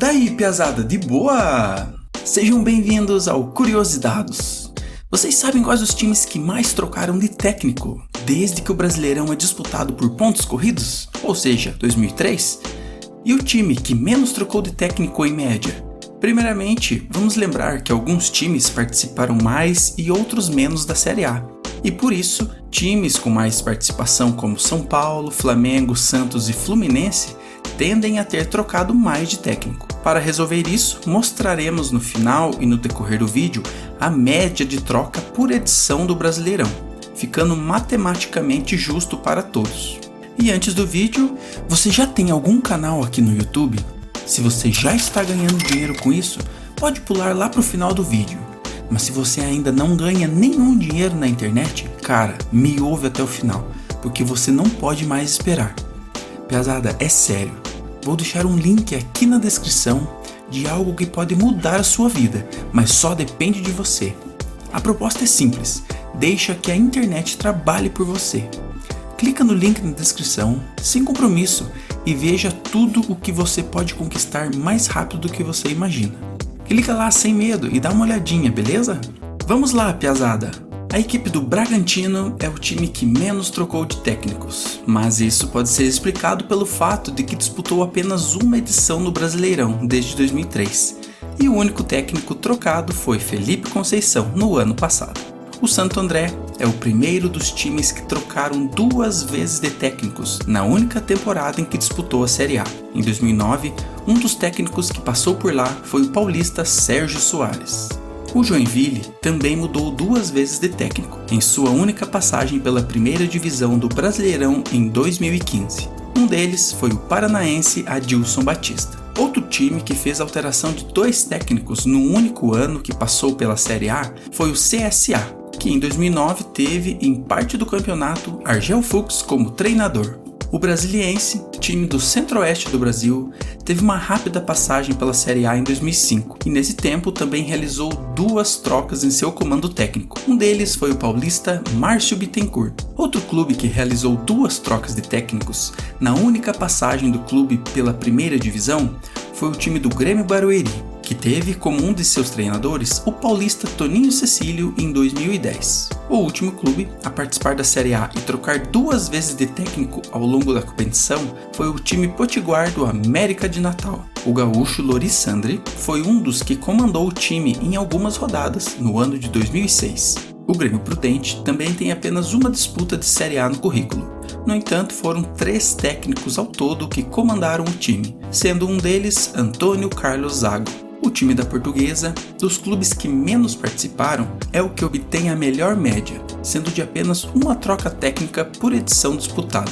Daí, piazada, de boa? Sejam bem-vindos ao Curiosidades. Vocês sabem quais os times que mais trocaram de técnico desde que o Brasileirão é disputado por pontos corridos, ou seja, 2003? E o time que menos trocou de técnico em média? Primeiramente, vamos lembrar que alguns times participaram mais e outros menos da Série A. E por isso, times com mais participação como São Paulo, Flamengo, Santos e Fluminense tendem a ter trocado mais de técnico. Para resolver isso, mostraremos no final e no decorrer do vídeo a média de troca por edição do Brasileirão, ficando matematicamente justo para todos. E antes do vídeo, você já tem algum canal aqui no YouTube? Se você já está ganhando dinheiro com isso, pode pular lá para o final do vídeo. Mas se você ainda não ganha nenhum dinheiro na internet, cara, me ouve até o final, porque você não pode mais esperar. Piazada, é sério. Vou deixar um link aqui na descrição de algo que pode mudar a sua vida, mas só depende de você. A proposta é simples, deixa que a internet trabalhe por você. Clica no link na descrição, sem compromisso, e veja tudo o que você pode conquistar mais rápido do que você imagina. Clica lá sem medo e dá uma olhadinha, beleza? Vamos lá, piazada! A equipe do Bragantino é o time que menos trocou de técnicos, mas isso pode ser explicado pelo fato de que disputou apenas uma edição no Brasileirão desde 2003, e o único técnico trocado foi Felipe Conceição no ano passado. O Santo André é o primeiro dos times que trocaram 2 vezes de técnicos na única temporada em que disputou a Série A. Em 2009, um dos técnicos que passou por lá foi o paulista Sérgio Soares. O Joinville também mudou 2 vezes de técnico, em sua única passagem pela primeira divisão do Brasileirão em 2015. Um deles foi o paranaense Adilson Batista. Outro time que fez alteração de 2 técnicos no único ano que passou pela Série A foi o CSA, que em 2009 teve, em parte do campeonato, Argel Fuchs como treinador. O Brasiliense, time do centro-oeste do Brasil, teve uma rápida passagem pela Série A em 2005 e nesse tempo também realizou 2 trocas em seu comando técnico. Um deles foi o paulista Márcio Bittencourt. Outro clube que realizou 2 trocas de técnicos na única passagem do clube pela primeira divisão foi o time do Grêmio Barueri, que teve como um de seus treinadores o paulista Toninho Cecílio em 2010. O último clube a participar da Série A e trocar 2 vezes de técnico ao longo da competição foi o time potiguar do América de Natal. O gaúcho Loris Sandri foi um dos que comandou o time em algumas rodadas no ano de 2006. O Grêmio Prudente também tem apenas uma disputa de Série A no currículo. No entanto, foram 3 técnicos ao todo que comandaram o time, sendo um deles Antônio Carlos Zago. O time da Portuguesa, dos clubes que menos participaram, é o que obtém a melhor média, sendo de apenas uma troca técnica por edição disputada.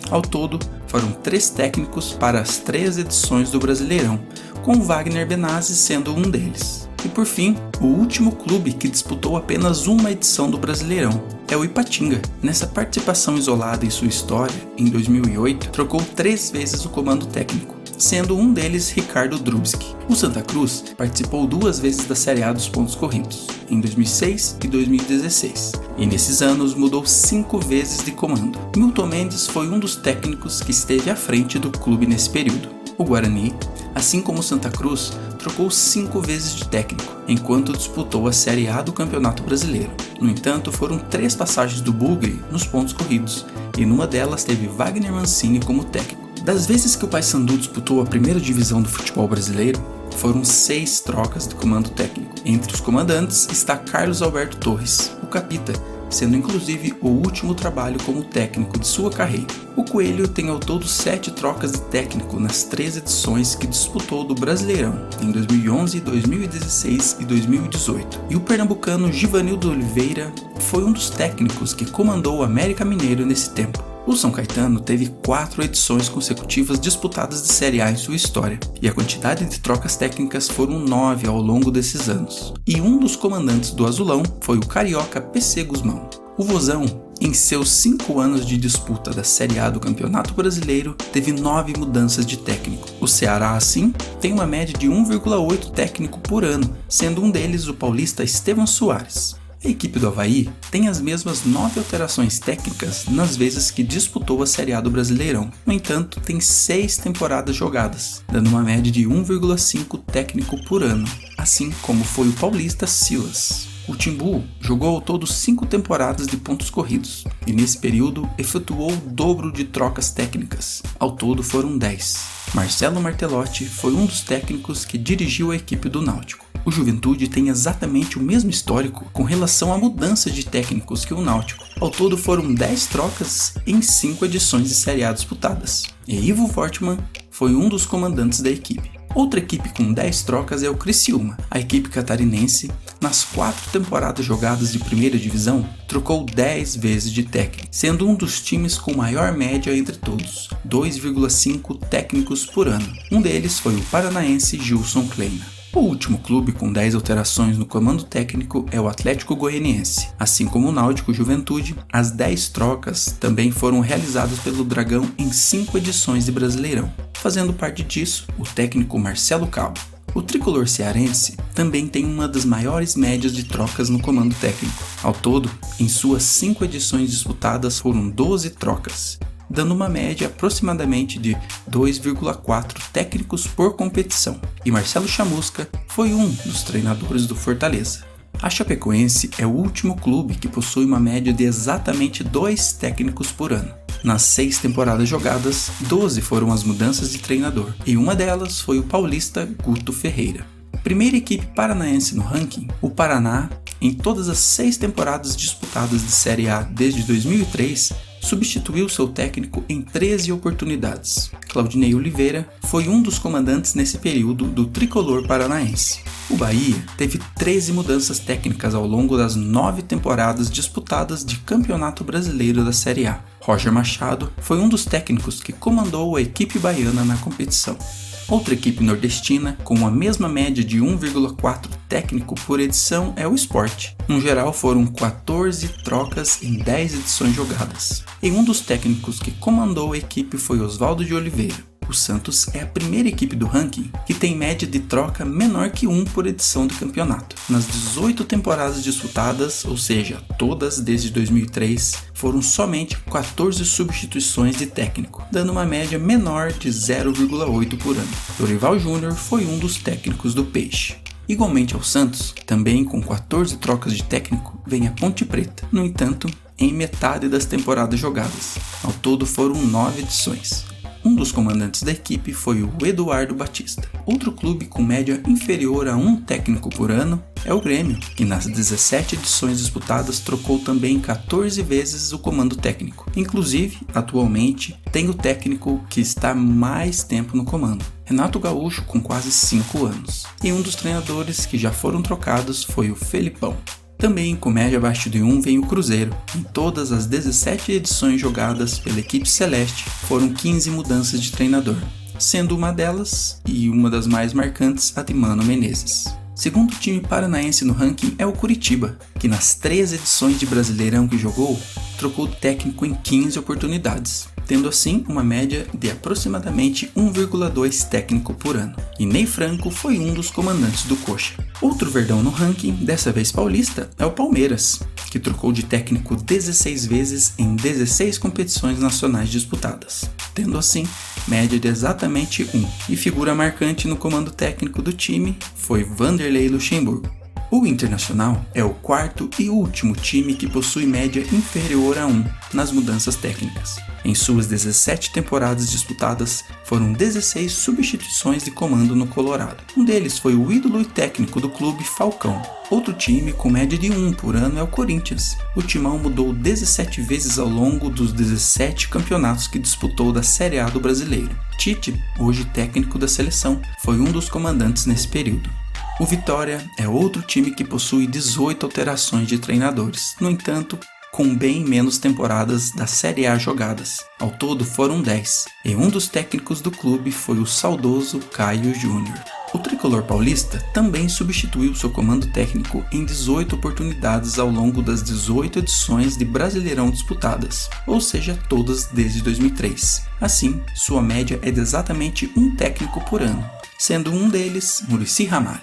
Ao todo, foram 3 técnicos para as 3 edições do Brasileirão, com Wagner Benazzi sendo um deles. E por fim, o último clube que disputou apenas uma edição do Brasileirão é o Ipatinga. Nessa participação isolada em sua história, em 2008, trocou 3 vezes o comando técnico, sendo um deles Ricardo Drubski. O Santa Cruz participou 2 vezes da Série A dos pontos corridos, em 2006 e 2016, e nesses anos mudou 5 vezes de comando. Milton Mendes foi um dos técnicos que esteve à frente do clube nesse período. O Guarani, assim como o Santa Cruz, trocou 5 vezes de técnico, enquanto disputou a Série A do Campeonato Brasileiro. No entanto, foram 3 passagens do Bugre nos pontos corridos, e numa delas teve Wagner Mancini como técnico. Das vezes que o Paysandu disputou a primeira divisão do futebol brasileiro, foram 6 trocas de comando técnico. Entre os comandantes está Carlos Alberto Torres, o Capita, sendo inclusive o último trabalho como técnico de sua carreira. O Coelho tem ao todo 7 trocas de técnico nas 3 edições que disputou do Brasileirão, em 2011, 2016 e 2018. E o pernambucano Givanildo Oliveira foi um dos técnicos que comandou o América Mineiro nesse tempo. O São Caetano teve 4 edições consecutivas disputadas de Série A em sua história, e a quantidade de trocas técnicas foram 9 ao longo desses anos. E um dos comandantes do Azulão foi o carioca PC Guzmão. O Vozão, em seus 5 anos de disputa da Série A do Campeonato Brasileiro, teve 9 mudanças de técnico. O Ceará, assim, tem uma média de 1,8 técnico por ano, sendo um deles o paulista Estevão Soares. A equipe do Avaí tem as mesmas 9 alterações técnicas nas vezes que disputou a Série A do Brasileirão. No entanto, tem 6 temporadas jogadas, dando uma média de 1,5 técnico por ano, assim como foi o paulista Silas. O Timbu jogou ao todo 5 temporadas de pontos corridos, e nesse período efetuou o dobro de trocas técnicas. Ao todo foram 10. Marcelo Martelotti foi um dos técnicos que dirigiu a equipe do Náutico. O Juventude tem exatamente o mesmo histórico com relação à mudança de técnicos que o Náutico. Ao todo foram 10 trocas em 5 edições de Série A disputadas. E Ivo Fortman foi um dos comandantes da equipe. Outra equipe com 10 trocas é o Criciúma. A equipe catarinense, nas 4 temporadas jogadas de primeira divisão, trocou 10 vezes de técnico, sendo um dos times com maior média entre todos, 2,5 técnicos por ano. Um deles foi o paranaense Gilson Kleina. O último clube com 10 alterações no comando técnico é o Atlético Goianiense. Assim como o Náutico e Juventude, as 10 trocas também foram realizadas pelo Dragão em 5 edições de Brasileirão. Fazendo parte disso, o técnico Marcelo Cabo. O tricolor cearense também tem uma das maiores médias de trocas no comando técnico. Ao todo, em suas 5 edições disputadas foram 12 trocas, dando uma média aproximadamente de 2,4 técnicos por competição. E Marcelo Chamusca foi um dos treinadores do Fortaleza. A Chapecoense é o último clube que possui uma média de exatamente 2 técnicos por ano. Nas 6 temporadas jogadas, 12 foram as mudanças de treinador, e uma delas foi o paulista Guto Ferreira. Primeira equipe paranaense no ranking, o Paraná, em todas as 6 temporadas disputadas de Série A desde 2003, substituiu seu técnico em 13 oportunidades. Claudinei Oliveira foi um dos comandantes nesse período do tricolor paranaense. O Bahia teve 13 mudanças técnicas ao longo das 9 temporadas disputadas de Campeonato Brasileiro da Série A. Roger Machado foi um dos técnicos que comandou a equipe baiana na competição. Outra equipe nordestina, com a mesma média de 1,4 técnico por edição, é o Sport. No geral, foram 14 trocas em 10 edições jogadas. E um dos técnicos que comandou a equipe foi Oswaldo de Oliveira. O Santos é a primeira equipe do ranking que tem média de troca menor que 1 por edição do campeonato. Nas 18 temporadas disputadas, ou seja, todas desde 2003, foram somente 14 substituições de técnico, dando uma média menor de 0,8 por ano. Dorival Júnior foi um dos técnicos do Peixe. Igualmente ao Santos, também com 14 trocas de técnico, vem a Ponte Preta. No entanto, em metade das temporadas jogadas. Ao todo foram 9 edições. Um dos comandantes da equipe foi o Eduardo Batista. Outro clube com média inferior a 1 técnico por ano é o Grêmio, que nas 17 edições disputadas trocou também 14 vezes o comando técnico. Inclusive, atualmente, tem o técnico que está mais tempo no comando, Renato Gaúcho, com quase 5 anos. E um dos treinadores que já foram trocados foi o Felipão. Também com média abaixo de 1 vem o Cruzeiro. Em todas as 17 edições jogadas pela equipe celeste, foram 15 mudanças de treinador, sendo uma delas, e uma das mais marcantes, a de Mano Menezes. Segundo time paranaense no ranking é o Curitiba, que nas 3 edições de Brasileirão que jogou, trocou técnico em 15 oportunidades, tendo assim uma média de aproximadamente 1,2 técnico por ano. E Ney Franco foi um dos comandantes do Coxa. Outro verdão no ranking, dessa vez paulista, é o Palmeiras, que trocou de técnico 16 vezes em 16 competições nacionais disputadas, tendo assim média de exatamente 1. E figura marcante no comando técnico do time foi Vanderlei Luxemburgo. O Internacional é o 4º e último time que possui média inferior a 1 nas mudanças técnicas. Em suas 17 temporadas disputadas, foram 16 substituições de comando no Colorado. Um deles foi o ídolo e técnico do clube, Falcão. Outro time com média de 1 por ano é o Corinthians. O timão mudou 17 vezes ao longo dos 17 campeonatos que disputou da Série A do Brasileiro. Tite, hoje técnico da seleção, foi um dos comandantes nesse período. O Vitória é outro time que possui 18 alterações de treinadores, no entanto, com bem menos temporadas da Série A jogadas. Ao todo foram 10, e um dos técnicos do clube foi o saudoso Caio Júnior. O tricolor paulista também substituiu seu comando técnico em 18 oportunidades ao longo das 18 edições de Brasileirão disputadas, ou seja, todas desde 2003. Assim, sua média é de exatamente 1 técnico por ano, sendo um deles Muricy Ramalho.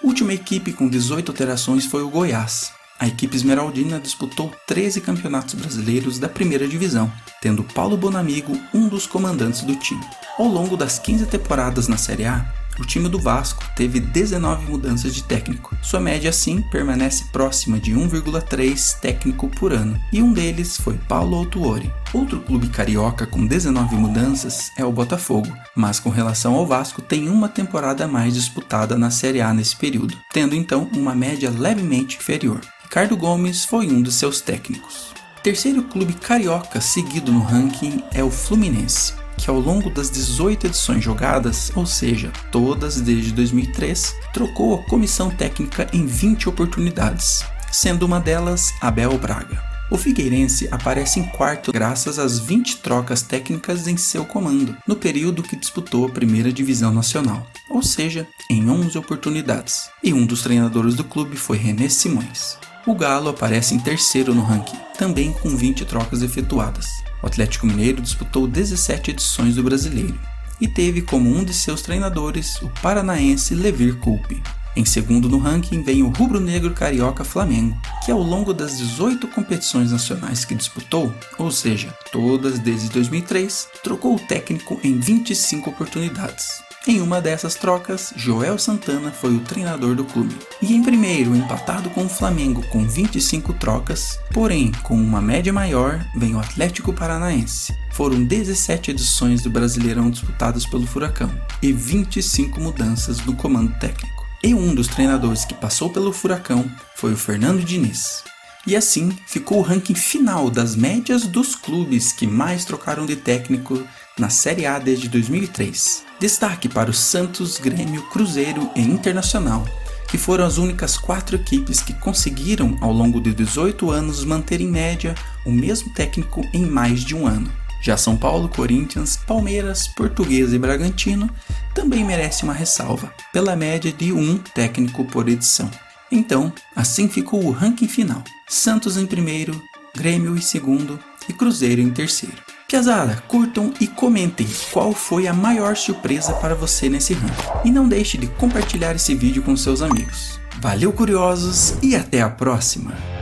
A última equipe com 18 alterações foi o Goiás, A equipe esmeraldina disputou 13 campeonatos brasileiros da primeira divisão, tendo Paulo Bonamigo um dos comandantes do time. Ao longo das 15 temporadas na Série A, o time do Vasco teve 19 mudanças de técnico. Sua média, assim, permanece próxima de 1,3 técnico por ano, e um deles foi Paulo Autuori. Outro clube carioca com 19 mudanças é o Botafogo, mas com relação ao Vasco tem uma temporada a mais disputada na Série A nesse período, tendo então uma média levemente inferior. Ricardo Gomes foi um dos seus técnicos. O terceiro clube carioca seguido no ranking é o Fluminense, que ao longo das 18 edições jogadas, ou seja, todas desde 2003, trocou a comissão técnica em 20 oportunidades, sendo uma delas Abel Braga. O Figueirense aparece em quarto graças às 20 trocas técnicas em seu comando, no período que disputou a primeira divisão nacional, ou seja, em 11 oportunidades, e um dos treinadores do clube foi René Simões. O Galo aparece em terceiro no ranking, também com 20 trocas efetuadas. O Atlético Mineiro disputou 17 edições do Brasileiro e teve como um de seus treinadores o paranaense Levir Coupe. Em segundo no ranking vem o rubro-negro carioca Flamengo, que ao longo das 18 competições nacionais que disputou, ou seja, todas desde 2003, trocou o técnico em 25 oportunidades. Em uma dessas trocas, Joel Santana foi o treinador do clube. E em primeiro, empatado com o Flamengo com 25 trocas, porém com uma média maior, vem o Atlético Paranaense. Foram 17 edições do Brasileirão disputadas pelo Furacão e 25 mudanças no comando técnico. E um dos treinadores que passou pelo Furacão foi o Fernando Diniz. E assim ficou o ranking final das médias dos clubes que mais trocaram de técnico na Série A desde 2003. Destaque para o Santos, Grêmio, Cruzeiro e Internacional, que foram as únicas 4 equipes que conseguiram ao longo de 18 anos manter em média o mesmo técnico em mais de um ano. Já São Paulo, Corinthians, Palmeiras, Portuguesa e Bragantino também merecem uma ressalva, pela média de um técnico por edição. Então, assim ficou o ranking final. Santos em primeiro, Grêmio em segundo e Cruzeiro em terceiro. Piazada, curtam e comentem qual foi a maior surpresa para você nesse ranking. E não deixe de compartilhar esse vídeo com seus amigos. Valeu, curiosos, e até a próxima!